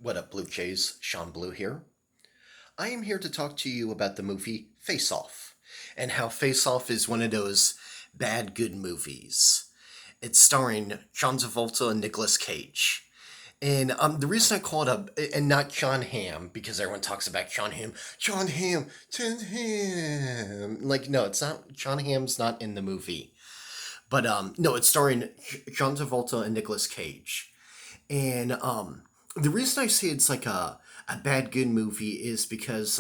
What up, Blue Jays? Sean Blue here. I am here to talk to you about the movie Face Off and how Face Off is one of those bad good movies. It's starring John Travolta and Nicolas Cage. And the reason I call it and not John Hamm, because everyone talks about John Hamm, John Hamm. Like, no, it's not, John Hamm's not in the movie. But, no, it's starring John Travolta and Nicolas Cage. And the reason I say it's like a bad good movie is because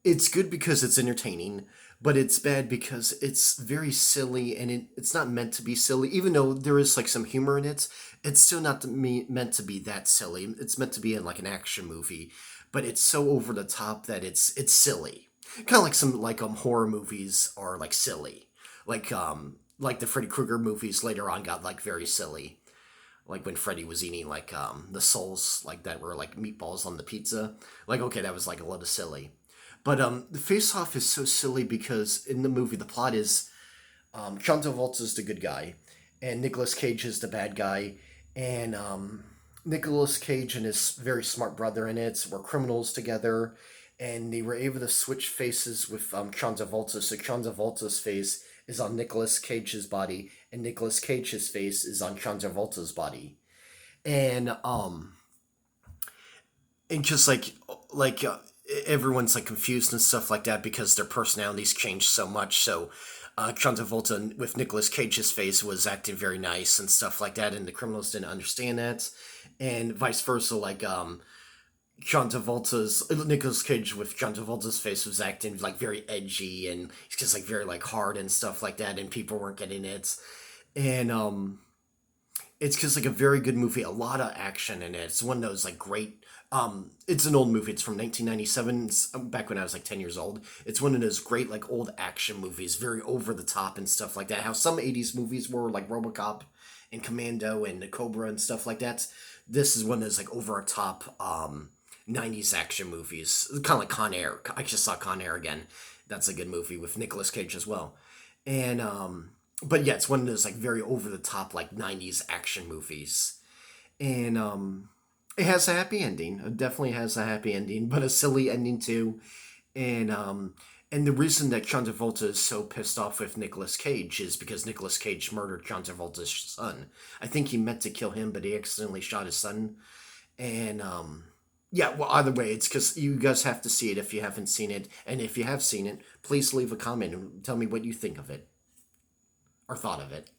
it's good because it's entertaining, but it's bad because it's very silly and it's not meant to be silly. Even though there is like some humor in it, it's still not meant to be that silly. It's meant to be in like an action movie, but it's so over the top that it's silly. Kind of like some horror movies are like silly, like the Freddy Krueger movies later on got like very silly, like when Freddy was eating the souls like that were like meatballs on the pizza. Like, okay, that was like a little silly. But the Face Off is so silly because in the movie the plot is John Travolta's the good guy, and Nicolas Cage is the bad guy, and Nicolas Cage and his very smart brother in it were criminals together, and they were able to switch faces with John Travolta. So John Travolta's face is on Nicolas Cage's body, and Nicolas Cage's face is on John Travolta's body, and just everyone's like confused and stuff like that because their personalities changed so much. So John Travolta with Nicolas Cage's face was acting very nice and stuff like that, and the criminals didn't understand that, and vice versa. John Travolta's Nicolas Cage with John Travolta's face was acting like very edgy and he's just like very like hard and stuff like that, and people weren't getting it. And it's just like a very good movie, a lot of action in it. It's one of those like great. It's an old movie. It's from 1997. It's back when I was like 10 years old. It's one of those great like old action movies, very over the top and stuff like that. How some 80s movies were like RoboCop and Commando and the Cobra and stuff like that. This is one of those like over the top 90s action movies. Kind of like Con Air. I just saw Con Air again. That's a good movie with Nicolas Cage as well. And but yeah, it's one of those like very over the top like 90s action movies. And it has a happy ending. It definitely has a happy ending, but a silly ending too. And the reason that John Travolta is so pissed off with Nicolas Cage is because Nicolas Cage murdered John Travolta's son. I think he meant to kill him, but he accidentally shot his son. And yeah, well, either way, it's because you guys have to see it if you haven't seen it. And if you have seen it, please leave a comment and tell me what you think of it or thought of it.